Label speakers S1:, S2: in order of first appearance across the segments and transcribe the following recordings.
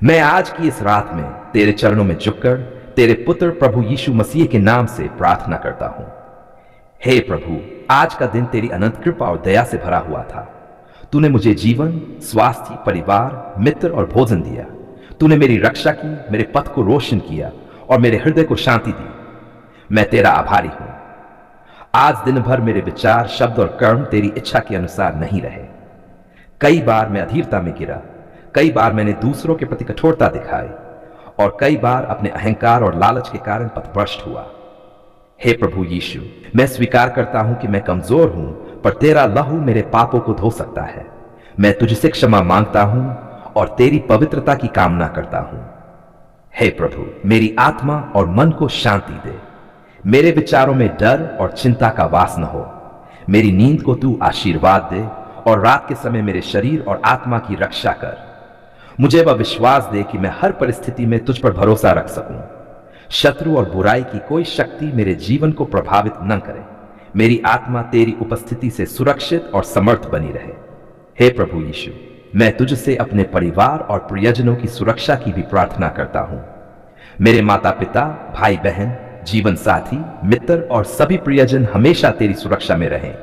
S1: मैं आज की इस रात में तेरे चरणों में झुककर तेरे पुत्र प्रभु यीशु मसीह के नाम से प्रार्थना करता हूं। हे प्रभु, आज का दिन तेरी अनंत कृपा और दया से भरा हुआ था। तूने मुझे जीवन, स्वास्थ्य, परिवार, मित्र और भोजन दिया। तूने मेरी रक्षा की, मेरे पथ को रोशन किया और मेरे हृदय को शांति दी। मैं तेरा आभारी हूं। आज दिन भर मेरे विचार, शब्द और कर्म तेरी इच्छा के अनुसार नहीं रहे। कई बार मैं अधीरता में गिरा, कई बार मैंने दूसरों के प्रति कठोरता दिखाई और कई बार अपने अहंकार और लालच के कारण पथभ्रष्ट हुआ। हे प्रभु यीशु, मैं स्वीकार करता हूं कि मैं कमजोर हूं, पर तेरा लहू मेरे पापों को धो सकता है। मैं तुझसे क्षमा मांगता हूं और तेरी पवित्रता की कामना करता हूं। हे प्रभु, मेरी आत्मा और मन को शांति दे। मेरे विचारों में डर और चिंता का वास न हो। मेरी नींद को तू आशीर्वाद दे और रात के समय मेरे शरीर और आत्मा की रक्षा कर। मुझे वह विश्वास दे कि मैं हर परिस्थिति में तुझ पर भरोसा रख सकूं। शत्रु और बुराई की कोई शक्ति मेरे जीवन को प्रभावित न करे। मेरी आत्मा तेरी उपस्थिति से सुरक्षित और समर्थ बनी रहे। हे प्रभु यीशु, मैं तुझसे अपने परिवार और प्रियजनों की सुरक्षा की भी प्रार्थना करता हूं। मेरे माता पिता, भाई बहन, जीवन साथी, मित्र और सभी प्रियजन हमेशा तेरी सुरक्षा में रहें।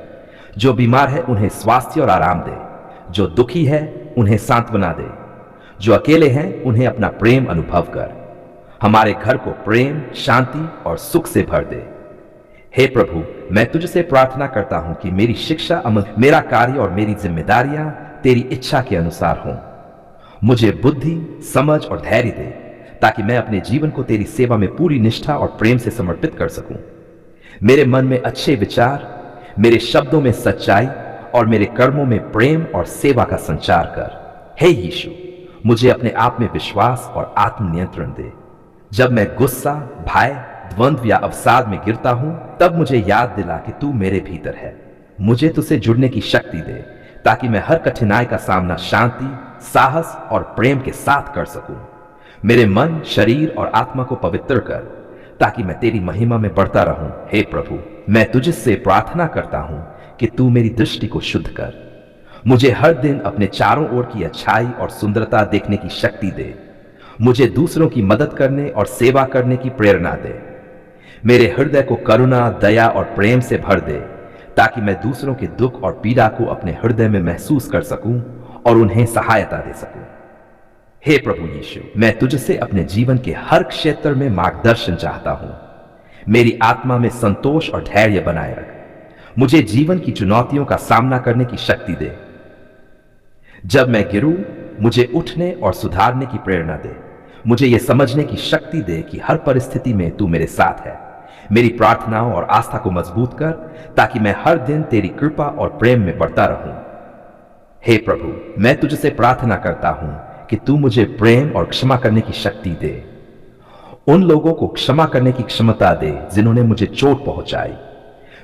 S1: जो बीमार है उन्हें स्वास्थ्य और आराम दे। जो दुखी है उन्हें सांत्वना दे। जो अकेले हैं उन्हें अपना प्रेम अनुभव कर। हमारे घर को प्रेम, शांति और सुख से भर दे। हे प्रभु, मैं तुझसे प्रार्थना करता हूं कि मेरी शिक्षा, अमल, मेरा कार्य और मेरी जिम्मेदारियां तेरी इच्छा के अनुसार हों। मुझे बुद्धि, समझ और धैर्य दे ताकि मैं अपने जीवन को तेरी सेवा में पूरी निष्ठा और प्रेम से समर्पित कर सकूं। मेरे मन में अच्छे विचार, मेरे शब्दों में सच्चाई और मेरे कर्मों में प्रेम और सेवा का संचार कर। हे यीशु, मुझे अपने आप में विश्वास और आत्मनियंत्रण दे। जब मैं गुस्सा, भय, द्वंद्व या अवसाद में गिरता हूं, तब मुझे याद दिला कि तू मेरे भीतर है। मुझे तुझसे जुड़ने की शक्ति दे ताकि मैं हर कठिनाई का सामना शांति, साहस और प्रेम के साथ कर सकूं। मेरे मन, शरीर और आत्मा को पवित्र कर ताकि मैं तेरी महिमा में बढ़ता रहूं। हे प्रभु, मैं तुझसे प्रार्थना करता हूं कि तू मेरी दृष्टि को शुद्ध कर। मुझे हर दिन अपने चारों ओर की अच्छाई और सुंदरता देखने की शक्ति दे। मुझे दूसरों की मदद करने और सेवा करने की प्रेरणा दे। मेरे हृदय को करुणा, दया और प्रेम से भर दे ताकि मैं दूसरों के दुख और पीड़ा को अपने हृदय में महसूस कर सकूं और उन्हें सहायता दे सकूं। हे प्रभु यीशु, मैं तुझसे अपने जीवन के हर क्षेत्र में मार्गदर्शन चाहता हूं। मेरी आत्मा में संतोष और धैर्य बनाए रख। मुझे जीवन की चुनौतियों का सामना करने की शक्ति दे। जब मैं गिरूं, मुझे उठने और सुधारने की प्रेरणा दे। मुझे यह समझने की शक्ति दे कि हर परिस्थिति में तू मेरे साथ है। मेरी प्रार्थनाओं और आस्था को मजबूत कर ताकि मैं हर दिन तेरी कृपा और प्रेम में बढ़ता रहूं। हे प्रभु, मैं तुझसे प्रार्थना करता हूं कि तू मुझे प्रेम और क्षमा करने की शक्ति दे। उन लोगों को क्षमा करने की क्षमता दे जिन्होंने मुझे चोट पहुंचाई।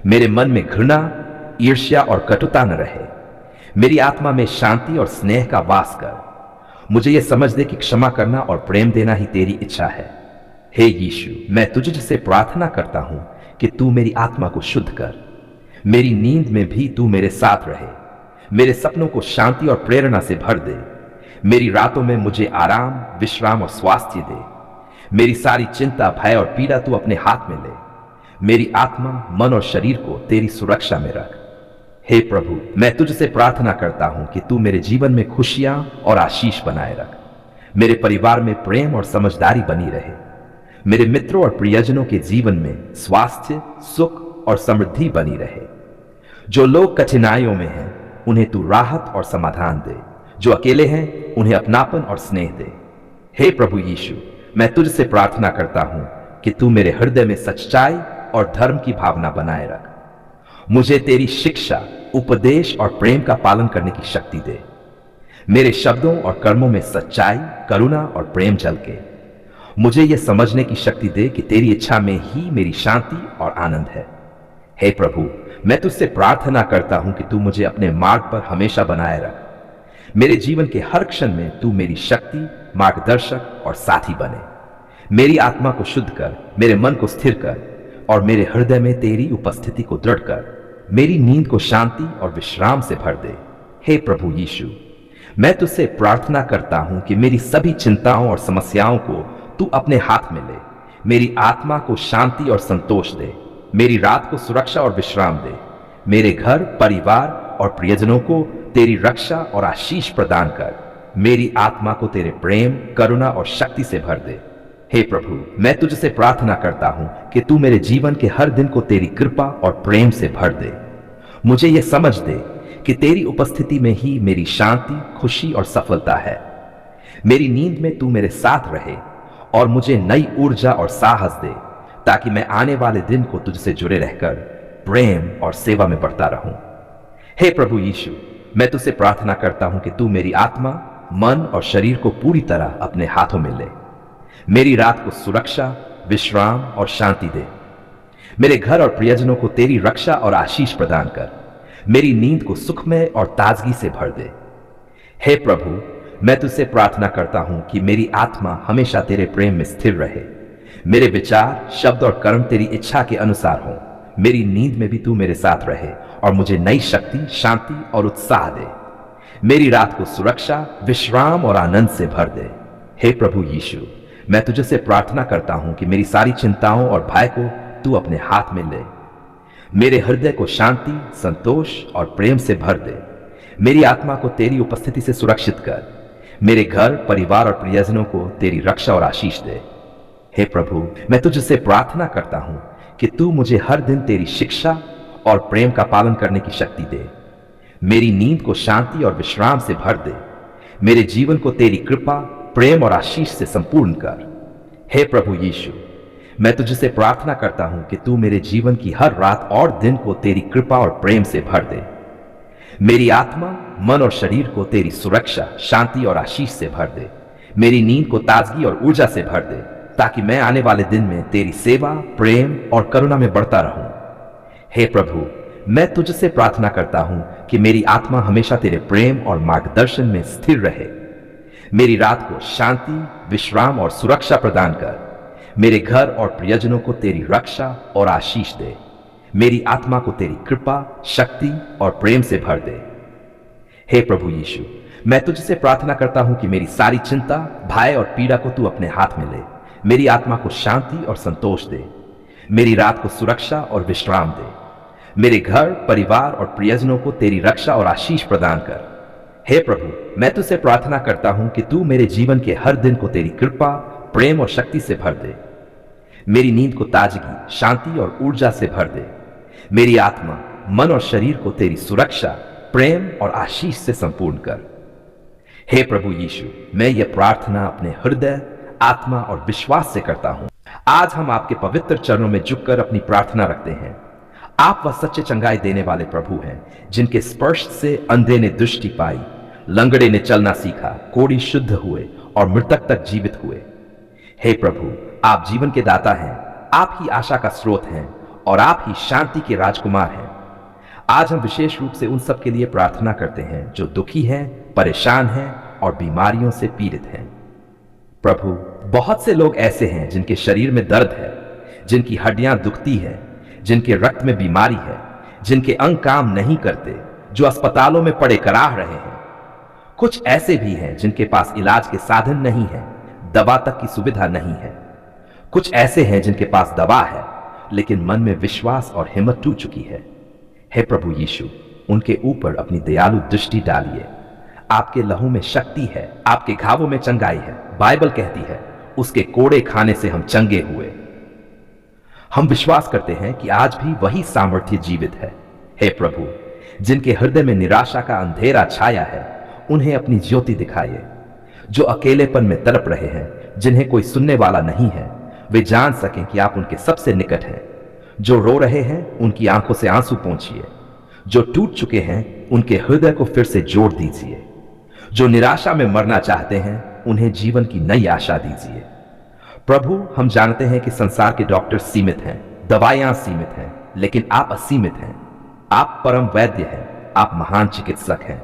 S1: मेरे मन में घृणा, ईर्ष्या और कटुता न रहे। मेरी आत्मा में शांति और स्नेह का वास कर। मुझे यह समझ दे कि क्षमा करना और प्रेम देना ही तेरी इच्छा है। हे यीशु, मैं तुझसे प्रार्थना करता हूं कि तू मेरी आत्मा को शुद्ध कर। मेरी नींद में भी तू मेरे साथ रहे। मेरे सपनों को शांति और प्रेरणा से भर दे। मेरी रातों में मुझे आराम, विश्राम और स्वास्थ्य दे। मेरी सारी चिंता, भय और पीड़ा तू अपने हाथ में ले। मेरी आत्मा, मन और शरीर को तेरी सुरक्षा में रख। हे प्रभु, मैं तुझसे प्रार्थना करता हूं कि तू मेरे जीवन में खुशियां और आशीष बनाए रख। मेरे परिवार में प्रेम और समझदारी बनी रहे। मेरे मित्रों और प्रियजनों के जीवन में स्वास्थ्य, सुख और समृद्धि बनी रहे। जो लोग कठिनाइयों में हैं, उन्हें तू राहत और समाधान दे। जो अकेले हैं, उन्हें अपनापन और स्नेह दे। हे प्रभु यीशु, मैं तुझसे प्रार्थना करता हूं कि तू मेरे हृदय में सच्चाई और धर्म की भावना बनाए रख। मुझे तेरी शिक्षा, उपदेश और प्रेम का पालन करने की शक्ति दे। मेरे शब्दों और कर्मों में सच्चाई, करुणा और प्रेम झलके। मुझे यह समझने की शक्ति दे कि तेरी इच्छा में ही मेरी शांति और आनंद है। हे प्रभु, मैं तुझसे प्रार्थना करता हूं कि तू मुझे अपने मार्ग पर हमेशा बनाए रख। मेरे जीवन के हर क्षण में तू मेरी शक्ति, मार्गदर्शक और साथी बने। मेरी आत्मा को शुद्ध कर, मेरे मन को स्थिर कर और मेरे हृदय में तेरी उपस्थिति को दृढ़ कर। मेरी नींद को शांति और विश्राम से भर दे। हे प्रभु यीशु, मैं तुझसे प्रार्थना करता हूं कि मेरी सभी चिंताओं और समस्याओं को तू अपने हाथ में ले। मेरी आत्मा को शांति और संतोष दे। मेरी रात को सुरक्षा और विश्राम दे। मेरे घर, परिवार और प्रियजनों को तेरी रक्षा और आशीष प्रदान कर। मेरी आत्मा को तेरे प्रेम, करुणा और शक्ति से भर दे। हे प्रभु, मैं तुझसे प्रार्थना करता हूं कि तू मेरे जीवन के हर दिन को तेरी कृपा और प्रेम से भर दे। मुझे यह समझ दे कि तेरी उपस्थिति में ही मेरी शांति, खुशी और सफलता है। मेरी नींद में तू मेरे साथ रहे और मुझे नई ऊर्जा और साहस दे, ताकि मैं आने वाले दिन को तुझसे जुड़े रहकर प्रेम और सेवा में बढ़ता रहूं। हे प्रभु यीशु, मैं तुझसे प्रार्थना करता हूं कि तू मेरी आत्मा, मन और शरीर को पूरी तरह अपने हाथों में ले। मेरी रात को सुरक्षा, विश्राम और शांति दे। मेरे घर और प्रियजनों को तेरी रक्षा और आशीष प्रदान कर। मेरी नींद को सुखमय और ताजगी से भर दे। हे प्रभु, मैं तुझसे प्रार्थना करता हूं कि मेरी आत्मा हमेशा तेरे प्रेम में स्थिर रहे। मेरे विचार, शब्द और कर्म तेरी इच्छा के अनुसार हों। मेरी नींद में भी तू मेरे साथ रहे और मुझे नई शक्ति, शांति और उत्साह दे। मेरी रात को सुरक्षा, विश्राम और आनंद से भर दे। हे प्रभु यीशु, मैं तुझसे प्रार्थना करता हूं कि मेरी सारी चिंताओं और भय को तू अपने हाथ में ले। मेरे हृदय को शांति, संतोष और प्रेम से भर दे। मेरी आत्मा को तेरी उपस्थिति से सुरक्षित कर। मेरे घर, परिवार और प्रियजनों को तेरी रक्षा और आशीष दे। हे प्रभु, मैं तुझसे प्रार्थना करता हूं कि तू मुझे हर दिन तेरी शिक्षा और प्रेम का पालन करने की शक्ति दे। मेरी नींद को शांति और विश्राम से भर दे। मेरे जीवन को तेरी कृपा, प्रेम और आशीष से संपूर्ण कर। हे प्रभु यीशु, मैं तुझसे प्रार्थना करता हूं कि तू मेरे जीवन की हर रात और दिन को तेरी कृपा और प्रेम से भर दे। मेरी आत्मा, मन और शरीर को तेरी सुरक्षा, शांति और आशीष से भर दे। मेरी नींद को ताजगी और ऊर्जा से भर दे, ताकि मैं आने वाले दिन में तेरी सेवा, प्रेम और करुणा में बढ़ता रहूं। हे प्रभु, मैं तुझसे प्रार्थना करता हूं कि मेरी आत्मा हमेशा तेरे प्रेम और मार्गदर्शन में स्थिर रहे। मेरी रात को शांति, विश्राम और सुरक्षा प्रदान कर। मेरे घर और प्रियजनों को तेरी रक्षा और आशीष दे। मेरी आत्मा को तेरी कृपा, शक्ति और प्रेम से भर दे। हे प्रभु यीशु, मैं तुझसे प्रार्थना करता हूं कि मेरी सारी चिंता, भय और पीड़ा को तू अपने हाथ में ले। मेरी आत्मा को शांति और संतोष दे। मेरी रात को सुरक्षा और विश्राम दे। मेरे घर, परिवार और प्रियजनों को तेरी रक्षा और आशीष प्रदान कर। हे प्रभु, मैं तुझसे प्रार्थना करता हूं कि तू मेरे जीवन के हर दिन को तेरी कृपा, प्रेम और शक्ति से भर दे। मेरी नींद को ताजगी, शांति और ऊर्जा से भर दे। मेरी आत्मा, मन और शरीर को तेरी सुरक्षा, प्रेम और आशीष से संपूर्ण कर। हे प्रभु यीशु, मैं यह प्रार्थना अपने हृदय, आत्मा और विश्वास से करता हूं। आज हम आपके पवित्र चरणों में झुककर अपनी प्रार्थना रखते हैं। आप वह सच्चे चंगाई देने वाले प्रभु हैं, जिनके स्पर्श से अंधे ने दृष्टि पाई, लंगड़े ने चलना सीखा, कोढ़ी शुद्ध हुए और मृतक तक जीवित हुए। हे प्रभु, आप जीवन के दाता हैं, आप ही आशा का स्रोत हैं और आप ही शांति के राजकुमार हैं। आज हम विशेष रूप से उन सब के लिए प्रार्थना करते हैं जो दुखी हैं, परेशान हैं और बीमारियों से पीड़ित हैं। प्रभु, बहुत से लोग ऐसे हैं जिनके शरीर में दर्द है, जिनकी हड्डियां दुखती है, जिनके रक्त में बीमारी है, जिनके अंग काम नहीं करते, जो अस्पतालों में पड़े कराह रहे हैं। कुछ ऐसे भी हैं जिनके पास इलाज के साधन नहीं है, दवा तक की सुविधा नहीं है। कुछ ऐसे हैं जिनके पास दवा है, लेकिन मन में विश्वास और हिम्मत टूट चुकी है। हे प्रभु यीशु, उनके ऊपर अपनी दयालु दृष्टि डालिए। आपके लहू में शक्ति है, आपके घावों में चंगाई है। बाइबल कहती है, उसके कोड़े खाने से हम चंगे हुए। हम विश्वास करते हैं कि आज भी वही सामर्थ्य जीवित है। हे प्रभु, जिनके हृदय में निराशा का अंधेरा छाया है, उन्हें अपनी ज्योति दिखाइए। जो अकेलेपन में तड़प रहे हैं, जिन्हें कोई सुनने वाला नहीं है, वे जान सकें कि आप उनके सबसे निकट हैं। जो रो रहे हैं, उनकी आंखों से आंसू पोंछिए। जो टूट चुके हैं, उनके हृदय को फिर से जोड़ दीजिए। जो निराशा में मरना चाहते हैं, उन्हें जीवन की नई आशा दीजिए। प्रभु, हम जानते हैं कि संसार के डॉक्टर सीमित हैं, दवाइयां सीमित हैं, लेकिन आप असीमित हैं। आप परम वैद्य हैं, आप महान चिकित्सक हैं।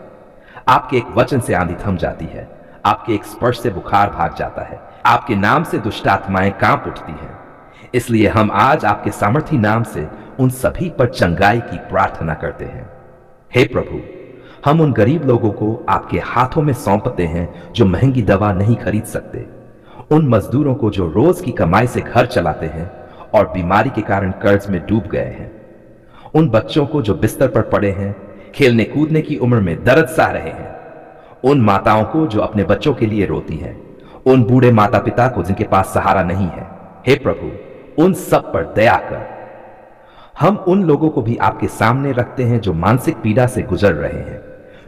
S1: आपके एक वचन से आंधी थम जाती है, आपके एक स्पर्श से बुखार भाग जाता है, आपके नाम से दुष्ट आत्माएं कांप उठती हैं। इसलिए हम आज आपके सामर्थी नाम से उन सभी पर चंगाई की प्रार्थना करते हैं। हे प्रभु, हम उन गरीब लोगों को आपके हाथों में सौंपते हैं जो महंगी दवा नहीं खरीद सकते, उन मजदूरों को जो रोज की कमाई से घर चलाते हैं और बीमारी के कारण कर्ज में डूब गए हैं, उन बच्चों को जो बिस्तर पर पड़े हैं, खेलने कूदने की उम्र में दर्द सह रहे हैं, उन माताओं को जो अपने बच्चों के लिए रोती हैं, उन बूढ़े माता पिता को जिनके पास सहारा नहीं है। हे प्रभु, उन सब पर दया कर। हम उन लोगों को भी आपके सामने रखते हैं जो मानसिक पीड़ा से गुजर रहे हैं,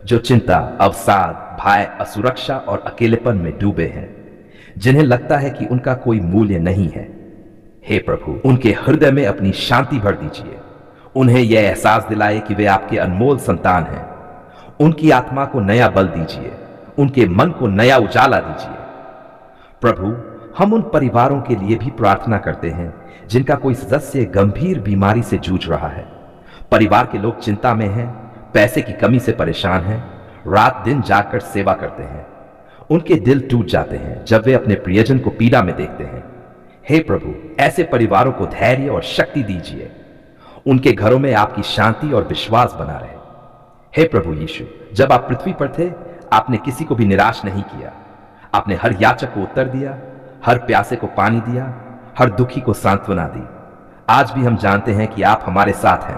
S1: जो चिंता, अवसाद, भय, असुरक्षा और अकेलेपन में डूबे हैं, जिन्हें लगता है कि उनका कोई मूल्य नहीं है। हे प्रभु, उनके हृदय में अपनी शांति भर दीजिए। उन्हें यह एहसास दिलाए कि वे आपके अनमोल संतान हैं। उनकी आत्मा को नया बल दीजिए, उनके मन को नया उजाला दीजिए। प्रभु, हम उन परिवारों के लिए भी प्रार्थना करते हैं जिनका कोई सदस्य गंभीर बीमारी से जूझ रहा है। परिवार के लोग चिंता में हैं, पैसे की कमी से परेशान हैं, रात दिन जाकर सेवा करते हैं। उनके दिल टूट जाते हैं जब वे अपने प्रियजन को पीड़ा में देखते हैं। हे प्रभु, ऐसे परिवारों को धैर्य और शक्ति दीजिए। उनके घरों में आपकी शांति और विश्वास बना रहे। हे प्रभु यीशु, जब आप पृथ्वी पर थे, आपने किसी को भी निराश नहीं किया। आपने हर याचक को उत्तर दिया, हर प्यासे को पानी दिया, हर दुखी को सांत्वना दी। आज भी हम जानते हैं कि आप हमारे साथ हैं।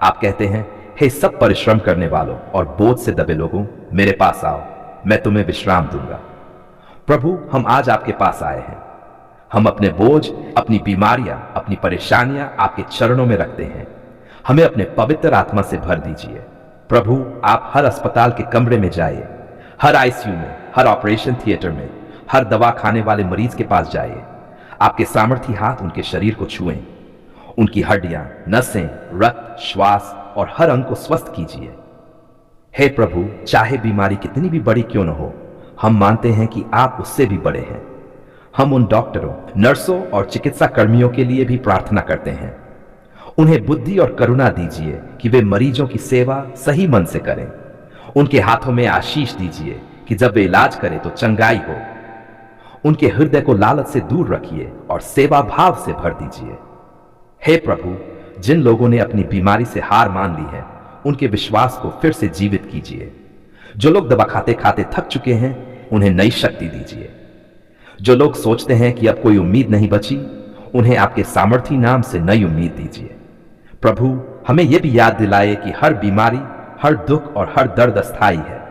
S1: आप कहते हैं, हे सब परिश्रम करने वालों और बोझ से दबे लोगों, मेरे पास आओ, मैं तुम्हें विश्राम दूंगा। प्रभु, हम आज आपके पास आए हैं। हम अपने बोझ, अपनी बीमारियां, अपनी परेशानियां आपके चरणों में रखते हैं। हमें अपने पवित्र आत्मा से भर दीजिए। प्रभु, आप हर अस्पताल के कमरे में जाइए, हर आईसीयू में, हर ऑपरेशन थिएटर में, हर दवा खाने वाले मरीज के पास जाइए। आपके सामर्थी हाथ उनके शरीर को छुएं, उनकी हड्डियां, नसें, रक्त, श्वास और हर अंग को स्वस्थ कीजिए। हे प्रभु, चाहे बीमारी कितनी भी बड़ी क्यों न हो, हम मानते हैं कि आप उससे भी बड़े हैं। हम उन डॉक्टरों, नर्सों और चिकित्सा कर्मियों के लिए भी प्रार्थना करते हैं। उन्हें बुद्धि और करुणा दीजिए कि वे मरीजों की सेवा सही मन से करें। उनके हाथों में आशीष दीजिए कि जब वे इलाज करें तो चंगाई हो। उनके हृदय को लालच से दूर रखिए और सेवा भाव से भर दीजिए। हे प्रभु, जिन लोगों ने अपनी बीमारी से हार मान ली है, उनके विश्वास को फिर से जीवित कीजिए। जो लोग दवा खाते खाते थक चुके हैं, उन्हें नई शक्ति दीजिए। जो लोग सोचते हैं कि अब कोई उम्मीद नहीं बची, उन्हें आपके सामर्थी नाम से नई उम्मीद दीजिए। प्रभु, हमें यह भी याद दिलाए कि हर बीमारी, हर दुख और हर दर्द अस्थायी है।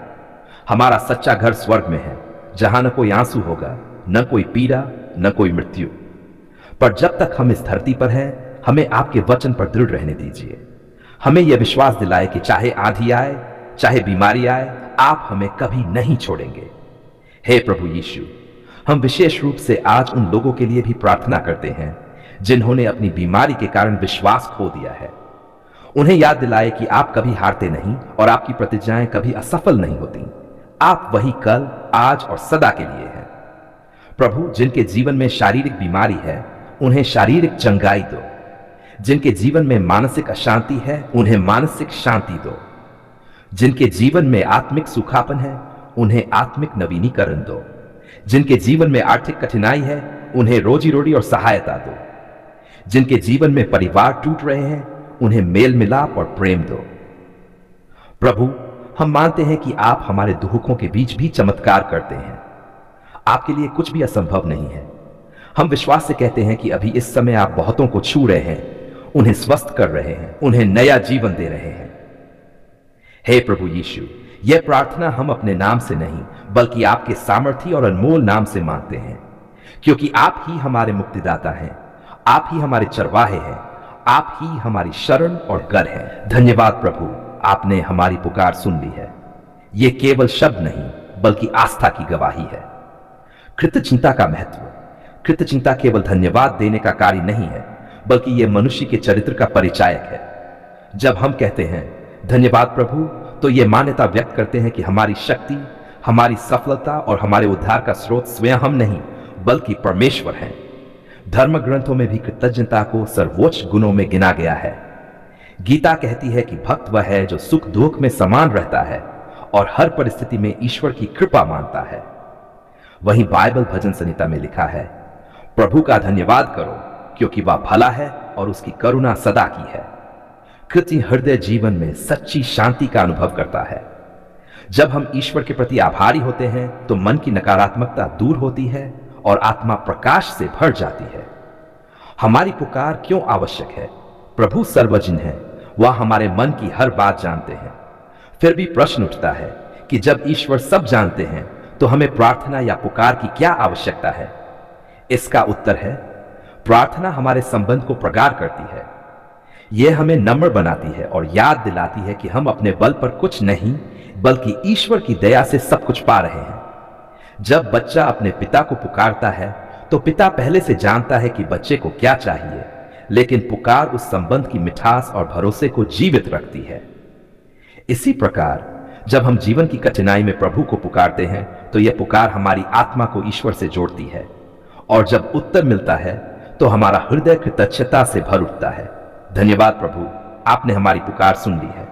S1: हमारा सच्चा घर स्वर्ग में है, जहां न कोई आंसू होगा, न कोई पीड़ा, न कोई मृत्यु। पर जब तक हम इस धरती पर हैं, हमें आपके वचन पर दृढ़ रहने दीजिए। हमें यह विश्वास दिलाए कि चाहे आंधी आए, चाहे बीमारी आए, आप हमें कभी नहीं छोड़ेंगे। हे प्रभु यीशु, हम विशेष रूप से आज उन लोगों के लिए भी प्रार्थना करते हैं जिन्होंने अपनी बीमारी के कारण विश्वास खो दिया है। उन्हें याद दिलाए कि आप कभी हारते नहीं और आपकी प्रतिज्ञाएं कभी असफल नहीं होती। आप वही कल, आज और सदा के लिए हैं। प्रभु, जिनके जीवन में शारीरिक बीमारी है, उन्हें शारीरिक चंगाई दो। जिनके जीवन में मानसिक अशांति है, उन्हें मानसिक शांति दो। जिनके जीवन में आत्मिक सूखापन है, उन्हें आत्मिक नवीनीकरण दो। जिनके जीवन में आर्थिक कठिनाई है, उन्हें रोजी रोटी और सहायता दो। जिनके जीवन में परिवार टूट रहे हैं, उन्हें मेल मिलाप और प्रेम दो। प्रभु, हम मानते हैं कि आप हमारे दुखों के बीच भी चमत्कार करते हैं। आपके लिए कुछ भी असंभव नहीं है। हम विश्वास से कहते हैं कि अभी इस समय आप बहुतों को छू रहे हैं, उन्हें स्वस्थ कर रहे हैं, उन्हें नया जीवन दे रहे हैं। हे प्रभु यीशु, यह प्रार्थना हम अपने नाम से नहीं, बल्कि आपके सामर्थी और अनमोल नाम से मांगते हैं, क्योंकि आप ही हमारे मुक्तिदाता हैं, आप ही हमारे चरवाहे हैं, आप ही हमारी शरण और गर हैं। धन्यवाद प्रभु, आपने हमारी पुकार सुन ली है। यह केवल शब्द नहीं, बल्कि आस्था की गवाही है। कृतज्ञता का महत्व। कृतज्ञता केवल धन्यवाद देने का कार्य नहीं है, बल्कि यह मनुष्य के चरित्र का परिचायक है। जब हम कहते हैं धन्यवाद प्रभु, तो यह मान्यता व्यक्त करते हैं कि हमारी शक्ति, हमारी सफलता और हमारे उद्धार का स्रोत स्वयं हम नहीं, बल्कि परमेश्वर हैं। धर्म ग्रंथों में भी कृतज्ञता को सर्वोच्च गुणों में गिना गया है। गीता कहती है कि भक्त वह है जो सुख दुख में समान रहता है और हर परिस्थिति में ईश्वर की कृपा मानता है। वहीं बाइबल भजन संहिता में लिखा है, प्रभु का धन्यवाद करो क्योंकि वह भला है और उसकी करुणा सदा की है। कृतज्ञ हृदय जीवन में सच्ची शांति का अनुभव करता है। जब हम ईश्वर के प्रति आभारी होते हैं तो मन की नकारात्मकता दूर होती है और आत्मा प्रकाश से भर जाती है। हमारी पुकार क्यों आवश्यक है? प्रभु सर्वज्ञ है, वह हमारे मन की हर बात जानते हैं। फिर भी प्रश्न उठता है कि जब ईश्वर सब जानते हैं तो हमें प्रार्थना या पुकार की क्या आवश्यकता है? इसका उत्तर है, प्रार्थना हमारे संबंध को प्रगाढ़ करती है। यह हमें नम्र बनाती है और याद दिलाती है कि हम अपने बल पर कुछ नहीं बल्कि ईश्वर की दया से सब कुछ पा रहे हैं। जब बच्चा अपने पिता को पुकारता है तो पिता पहले से जानता है कि बच्चे को क्या चाहिए, लेकिन पुकार उस संबंध की मिठास और भरोसे को जीवित रखती है। इसी प्रकार जब हम जीवन की कठिनाई में प्रभु को पुकारते हैं तो यह पुकार हमारी आत्मा को ईश्वर से जोड़ती है, और जब उत्तर मिलता है तो हमारा हृदय कृतज्ञता से भर उठता है। धन्यवाद प्रभु, आपने हमारी पुकार सुन ली है।